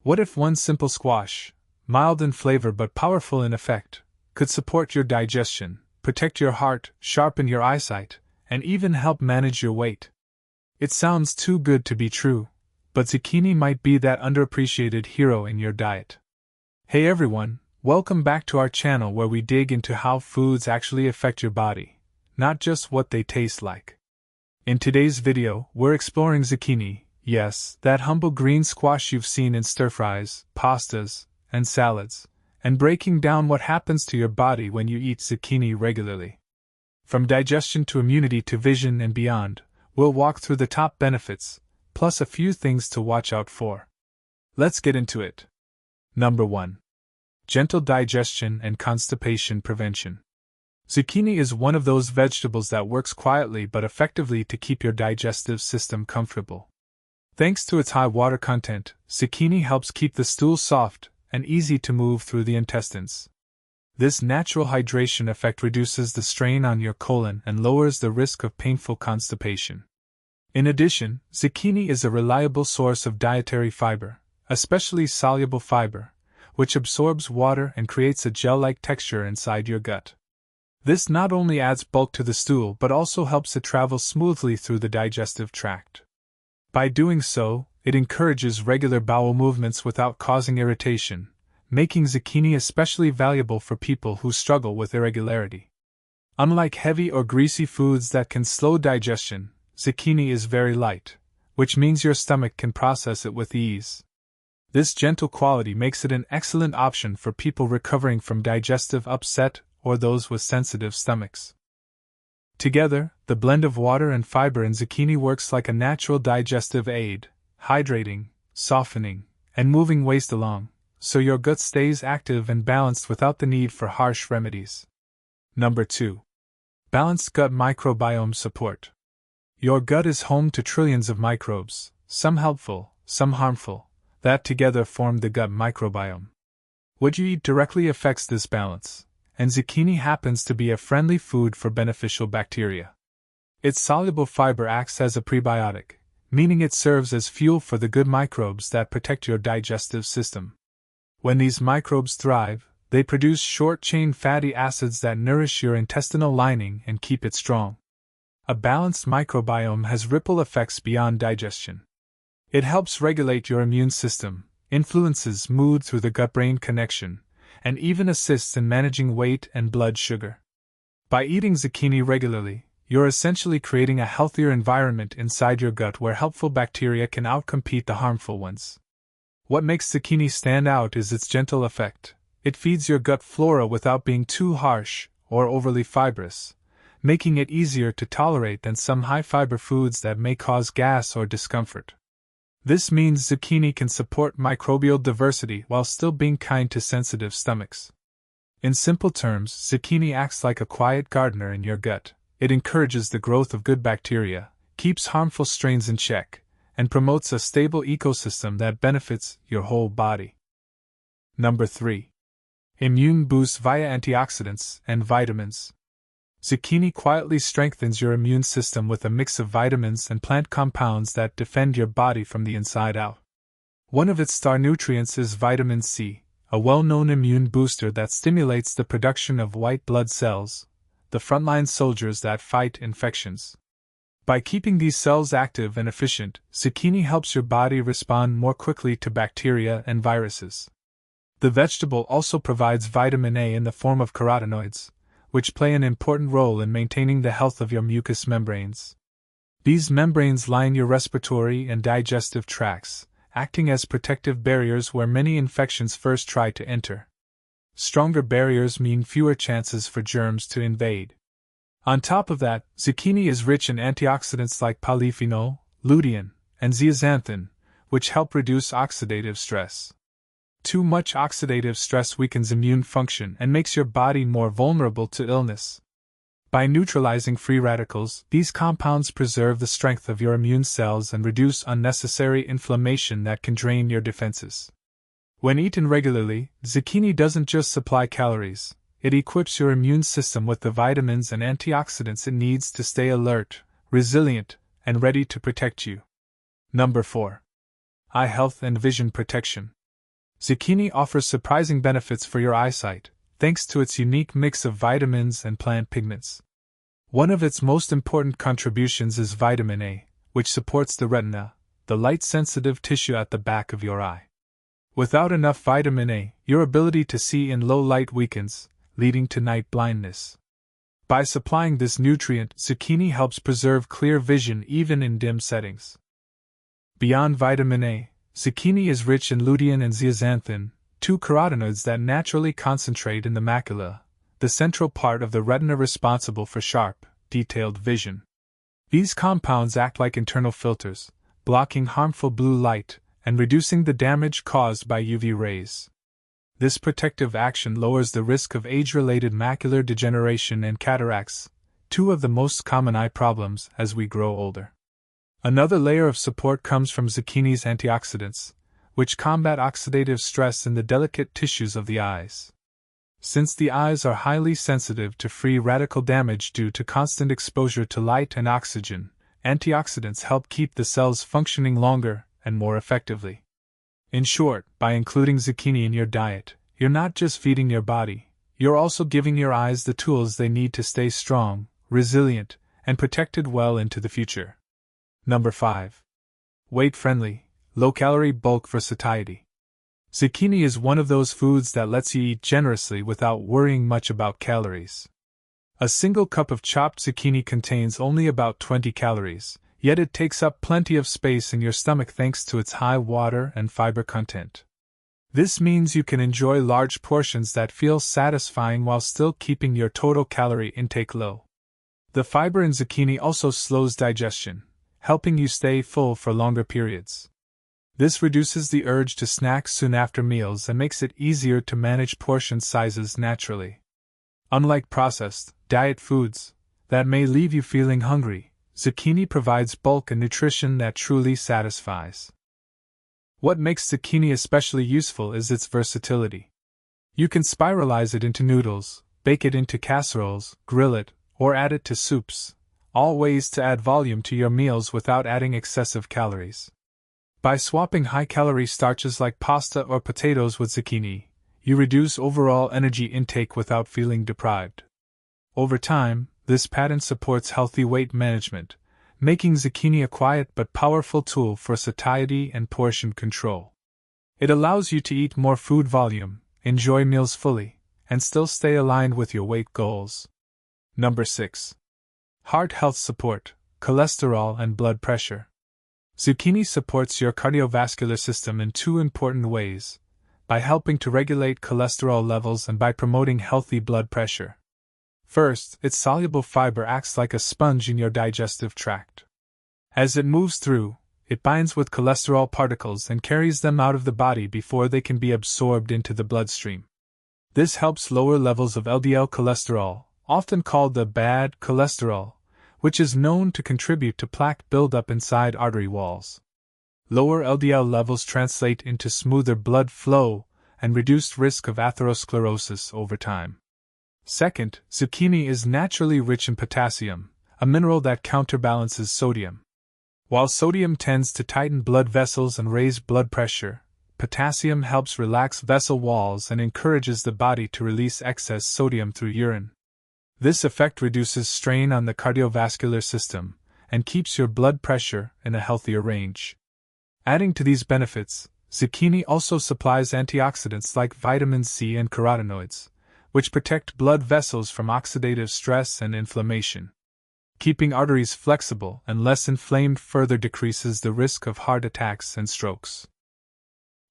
What if one simple squash, mild in flavor but powerful in effect, could support your digestion, protect your heart, sharpen your eyesight, and even help manage your weight? It sounds too good to be true, but zucchini might be that underappreciated hero in your diet. Hey everyone, welcome back to our channel where we dig into how foods actually affect your body, not just what they taste like. In today's video, we're exploring zucchini, yes, that humble green squash you've seen in stir-fries, pastas, and salads, and breaking down what happens to your body when you eat zucchini regularly. From digestion to immunity to vision and beyond, we'll walk through the top benefits, plus a few things to watch out for. Let's get into it. Number 1. Gentle digestion and constipation prevention. Zucchini is one of those vegetables that works quietly but effectively to keep your digestive system comfortable. Thanks to its high water content, zucchini helps keep the stool soft and easy to move through the intestines. This natural hydration effect reduces the strain on your colon and lowers the risk of painful constipation. In addition, zucchini is a reliable source of dietary fiber, especially soluble fiber, which absorbs water and creates a gel-like texture inside your gut. This not only adds bulk to the stool but also helps it travel smoothly through the digestive tract. By doing so, it encourages regular bowel movements without causing irritation, making zucchini especially valuable for people who struggle with irregularity. Unlike heavy or greasy foods that can slow digestion, zucchini is very light, which means your stomach can process it with ease. This gentle quality makes it an excellent option for people recovering from digestive upset or those with sensitive stomachs. Together, the blend of water and fiber in zucchini works like a natural digestive aid, hydrating, softening, and moving waste along, so your gut stays active and balanced without the need for harsh remedies. Number 2. Balanced gut microbiome support. Your gut is home to trillions of microbes, some helpful, some harmful, that together form the gut microbiome. What you eat directly affects this balance, and zucchini happens to be a friendly food for beneficial bacteria. Its soluble fiber acts as a prebiotic, meaning it serves as fuel for the good microbes that protect your digestive system. When these microbes thrive, they produce short-chain fatty acids that nourish your intestinal lining and keep it strong. A balanced microbiome has ripple effects beyond digestion. It helps regulate your immune system, influences mood through the gut-brain connection, and even assists in managing weight and blood sugar. By eating zucchini regularly, you're essentially creating a healthier environment inside your gut where helpful bacteria can outcompete the harmful ones. What makes zucchini stand out is its gentle effect. It feeds your gut flora without being too harsh or overly fibrous, making it easier to tolerate than some high-fiber foods that may cause gas or discomfort. This means zucchini can support microbial diversity while still being kind to sensitive stomachs. In simple terms, zucchini acts like a quiet gardener in your gut. It encourages the growth of good bacteria, keeps harmful strains in check, and promotes a stable ecosystem that benefits your whole body. Number 3. Immune boost via antioxidants and vitamins. Zucchini quietly strengthens your immune system with a mix of vitamins and plant compounds that defend your body from the inside out. One of its star nutrients is vitamin C, a well-known immune booster that stimulates the production of white blood cells, the frontline soldiers that fight infections. By keeping these cells active and efficient, zucchini helps your body respond more quickly to bacteria and viruses. The vegetable also provides vitamin A in the form of carotenoids, which play an important role in maintaining the health of your mucous membranes. These membranes line your respiratory and digestive tracts, acting as protective barriers where many infections first try to enter. Stronger barriers mean fewer chances for germs to invade. On top of that, zucchini is rich in antioxidants like polyphenol, lutein, and zeaxanthin, which help reduce oxidative stress. Too much oxidative stress weakens immune function and makes your body more vulnerable to illness. By neutralizing free radicals, these compounds preserve the strength of your immune cells and reduce unnecessary inflammation that can drain your defenses. When eaten regularly, zucchini doesn't just supply calories, it equips your immune system with the vitamins and antioxidants it needs to stay alert, resilient, and ready to protect you. Number 4. Eye health and vision protection. Zucchini offers surprising benefits for your eyesight, thanks to its unique mix of vitamins and plant pigments. One of its most important contributions is vitamin A, which supports the retina, the light-sensitive tissue at the back of your eye. Without enough vitamin A, your ability to see in low light weakens, leading to night blindness. By supplying this nutrient, zucchini helps preserve clear vision even in dim settings. Beyond vitamin A, zucchini is rich in lutein and zeaxanthin, two carotenoids that naturally concentrate in the macula, the central part of the retina responsible for sharp, detailed vision. These compounds act like internal filters, blocking harmful blue light and reducing the damage caused by UV rays. This protective action lowers the risk of age-related macular degeneration and cataracts, two of the most common eye problems as we grow older. Another layer of support comes from zucchini's antioxidants, which combat oxidative stress in the delicate tissues of the eyes. Since the eyes are highly sensitive to free radical damage due to constant exposure to light and oxygen, antioxidants help keep the cells functioning longer and more effectively. In short, by including zucchini in your diet, you're not just feeding your body, you're also giving your eyes the tools they need to stay strong, resilient, and protected well into the future. Number 5. Weight-friendly, low-calorie bulk for satiety. Zucchini is one of those foods that lets you eat generously without worrying much about calories. A single cup of chopped zucchini contains only about 20 calories, yet it takes up plenty of space in your stomach thanks to its high water and fiber content. This means you can enjoy large portions that feel satisfying while still keeping your total calorie intake low. The fiber in zucchini also slows digestion, helping you stay full for longer periods. This reduces the urge to snack soon after meals and makes it easier to manage portion sizes naturally. Unlike processed, diet foods that may leave you feeling hungry, zucchini provides bulk and nutrition that truly satisfies. What makes zucchini especially useful is its versatility. You can spiralize it into noodles, bake it into casseroles, grill it, or add it to soups, all ways to add volume to your meals without adding excessive calories. By swapping high-calorie starches like pasta or potatoes with zucchini, you reduce overall energy intake without feeling deprived. Over time, this pattern supports healthy weight management, making zucchini a quiet but powerful tool for satiety and portion control. It allows you to eat more food volume, enjoy meals fully, and still stay aligned with your weight goals. Number 6. Heart health support, cholesterol and blood pressure. Zucchini supports your cardiovascular system in two important ways, by helping to regulate cholesterol levels and by promoting healthy blood pressure. First, its soluble fiber acts like a sponge in your digestive tract. As it moves through, it binds with cholesterol particles and carries them out of the body before they can be absorbed into the bloodstream. This helps lower levels of LDL cholesterol, often called the bad cholesterol, which is known to contribute to plaque buildup inside artery walls. Lower LDL levels translate into smoother blood flow and reduced risk of atherosclerosis over time. Second, zucchini is naturally rich in potassium, a mineral that counterbalances sodium. While sodium tends to tighten blood vessels and raise blood pressure, potassium helps relax vessel walls and encourages the body to release excess sodium through urine. This effect reduces strain on the cardiovascular system and keeps your blood pressure in a healthier range. Adding to these benefits, zucchini also supplies antioxidants like vitamin C and carotenoids, which protect blood vessels from oxidative stress and inflammation. Keeping arteries flexible and less inflamed further decreases the risk of heart attacks and strokes.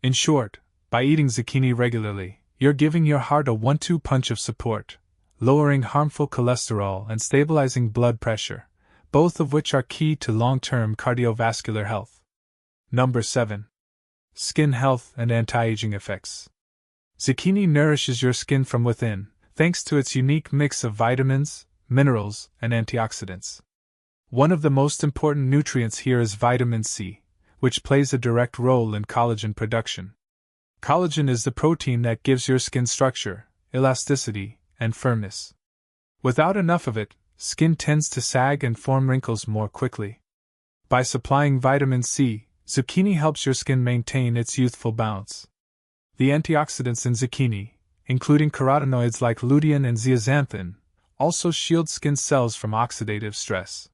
In short, by eating zucchini regularly, you're giving your heart a 1-2 punch of support, lowering harmful cholesterol and stabilizing blood pressure, both of which are key to long-term cardiovascular health. Number 7. Skin health and anti-aging effects. Zucchini nourishes your skin from within, thanks to its unique mix of vitamins, minerals, and antioxidants. One of the most important nutrients here is vitamin C, which plays a direct role in collagen production. Collagen is the protein that gives your skin structure, elasticity, and firmness. Without enough of it, skin tends to sag and form wrinkles more quickly. By supplying vitamin C, zucchini helps your skin maintain its youthful bounce. The antioxidants in zucchini, including carotenoids like lutein and zeaxanthin, also shield skin cells from oxidative stress.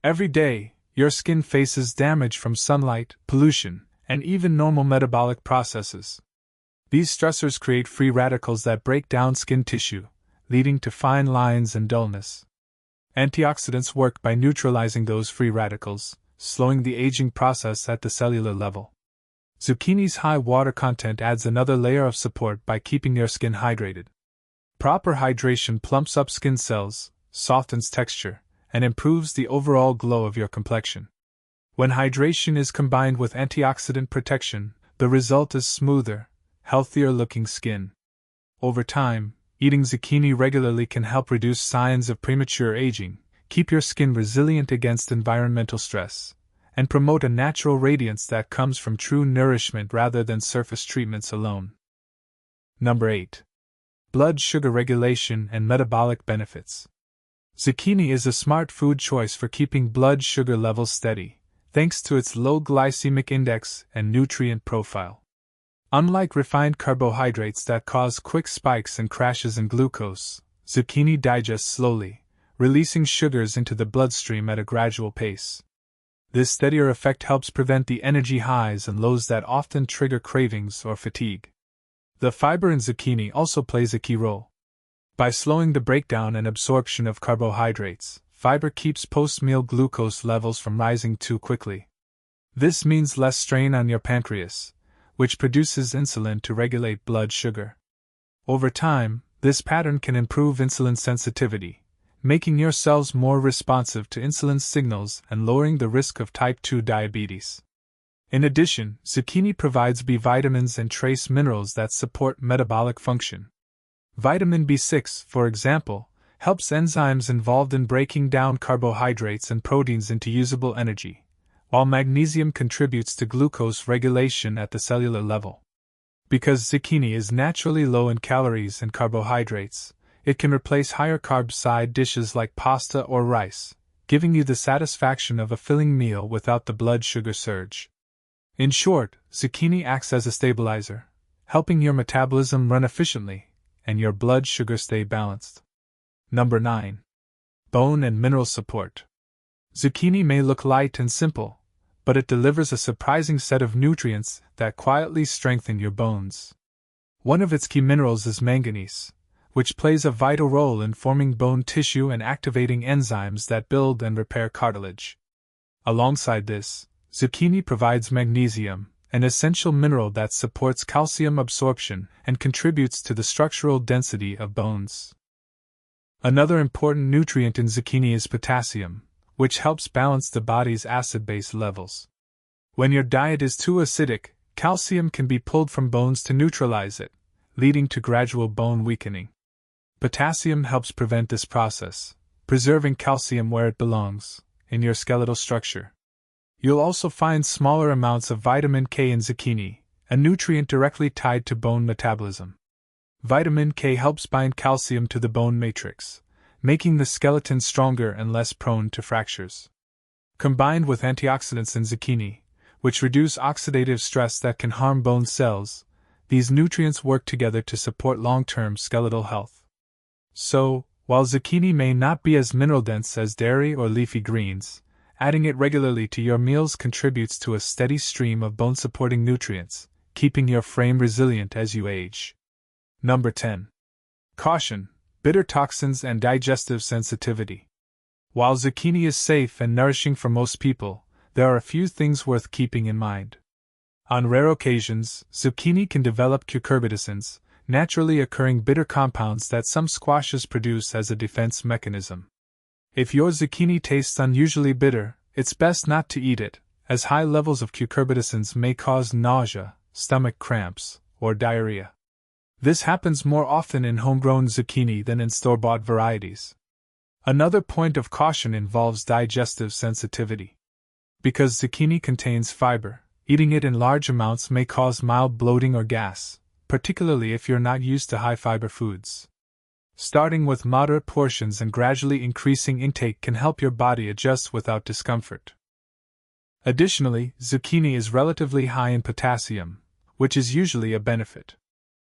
Every day, your skin faces damage from sunlight, pollution, and even normal metabolic processes. These stressors create free radicals that break down skin tissue, leading to fine lines and dullness. Antioxidants work by neutralizing those free radicals, slowing the aging process at the cellular level. Zucchini's high water content adds another layer of support by keeping your skin hydrated. Proper hydration plumps up skin cells, softens texture, and improves the overall glow of your complexion. When hydration is combined with antioxidant protection, the result is smoother, healthier-looking skin. Over time, eating zucchini regularly can help reduce signs of premature aging, keep your skin resilient against environmental stress, and promote a natural radiance that comes from true nourishment rather than surface treatments alone. Number 8. Blood sugar regulation and metabolic benefits. Zucchini is a smart food choice for keeping blood sugar levels steady, thanks to its low glycemic index and nutrient profile. Unlike refined carbohydrates that cause quick spikes and crashes in glucose, zucchini digests slowly, releasing sugars into the bloodstream at a gradual pace. This steadier effect helps prevent the energy highs and lows that often trigger cravings or fatigue. The fiber in zucchini also plays a key role. By slowing the breakdown and absorption of carbohydrates, fiber keeps post-meal glucose levels from rising too quickly. This means less strain on your pancreas, which produces insulin to regulate blood sugar. Over time, this pattern can improve insulin sensitivity, making your cells more responsive to insulin signals and lowering the risk of type 2 diabetes. In addition, zucchini provides B vitamins and trace minerals that support metabolic function. Vitamin B6, for example, helps enzymes involved in breaking down carbohydrates and proteins into usable energy, while magnesium contributes to glucose regulation at the cellular level. Because zucchini is naturally low in calories and carbohydrates, it can replace higher carb side dishes like pasta or rice, giving you the satisfaction of a filling meal without the blood sugar surge. In short, zucchini acts as a stabilizer, helping your metabolism run efficiently and your blood sugar stay balanced. Number 9. Bone and mineral support. Zucchini may look light and simple, but it delivers a surprising set of nutrients that quietly strengthen your bones. One of its key minerals is manganese, which plays a vital role in forming bone tissue and activating enzymes that build and repair cartilage. Alongside this, zucchini provides magnesium, an essential mineral that supports calcium absorption and contributes to the structural density of bones. Another important nutrient in zucchini is potassium, which helps balance the body's acid-base levels. When your diet is too acidic, calcium can be pulled from bones to neutralize it, leading to gradual bone weakening. Potassium helps prevent this process, preserving calcium where it belongs, in your skeletal structure. You'll also find smaller amounts of vitamin K in zucchini, a nutrient directly tied to bone metabolism. Vitamin K helps bind calcium to the bone matrix, making the skeleton stronger and less prone to fractures. Combined with antioxidants in zucchini, which reduce oxidative stress that can harm bone cells, these nutrients work together to support long-term skeletal health. So, while zucchini may not be as mineral-dense as dairy or leafy greens, adding it regularly to your meals contributes to a steady stream of bone-supporting nutrients, keeping your frame resilient as you age. Number 10. Caution: bitter toxins and digestive sensitivity. While zucchini is safe and nourishing for most people, there are a few things worth keeping in mind. On rare occasions, zucchini can develop cucurbitacins, naturally occurring bitter compounds that some squashes produce as a defense mechanism. If your zucchini tastes unusually bitter, it's best not to eat it, as high levels of cucurbitacins may cause nausea, stomach cramps, or diarrhea. This happens more often in homegrown zucchini than in store-bought varieties. Another point of caution involves digestive sensitivity. Because zucchini contains fiber, eating it in large amounts may cause mild bloating or gas, particularly if you're not used to high-fiber foods. Starting with moderate portions and gradually increasing intake can help your body adjust without discomfort. Additionally, zucchini is relatively high in potassium, which is usually a benefit.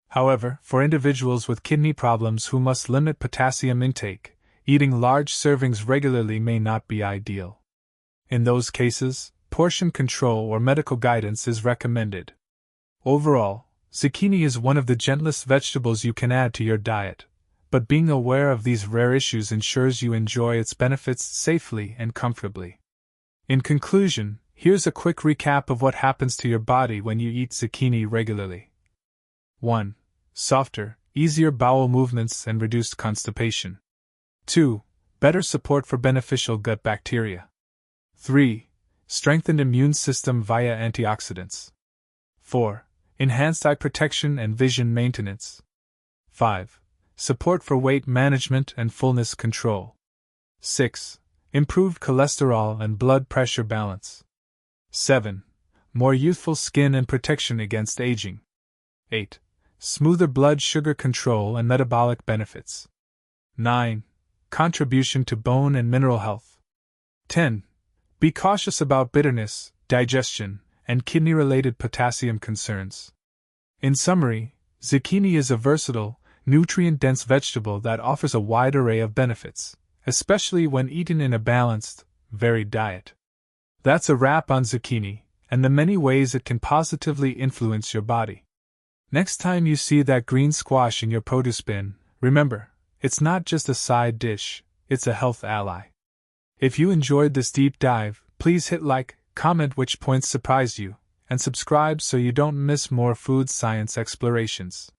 However, for individuals with kidney problems who must limit potassium intake, eating large servings regularly may not be ideal. In those cases, portion control or medical guidance is recommended. Overall, zucchini is one of the gentlest vegetables you can add to your diet, but being aware of these rare issues ensures you enjoy its benefits safely and comfortably. In conclusion, here's a quick recap of what happens to your body when you eat zucchini regularly. 1. Softer, easier bowel movements and reduced constipation. 2. Better support for beneficial gut bacteria. 3. Strengthened immune system via antioxidants. 4. Enhanced eye protection and vision maintenance. 5. Support for weight management and fullness control. 6. Improved cholesterol and blood pressure balance. 7. More youthful skin and protection against aging. 8. Smoother blood sugar control and metabolic benefits. 9. Contribution to bone and mineral health. 10. Be cautious about bitterness, digestion, and kidney-related potassium concerns. In summary, zucchini is a versatile, nutrient-dense vegetable that offers a wide array of benefits, especially when eaten in a balanced, varied diet. That's a wrap on zucchini, and the many ways it can positively influence your body. Next time you see that green squash in your produce bin, remember, it's not just a side dish, it's a health ally. If you enjoyed this deep dive, please hit like, comment which points surprised you, and subscribe so you don't miss more food science explorations.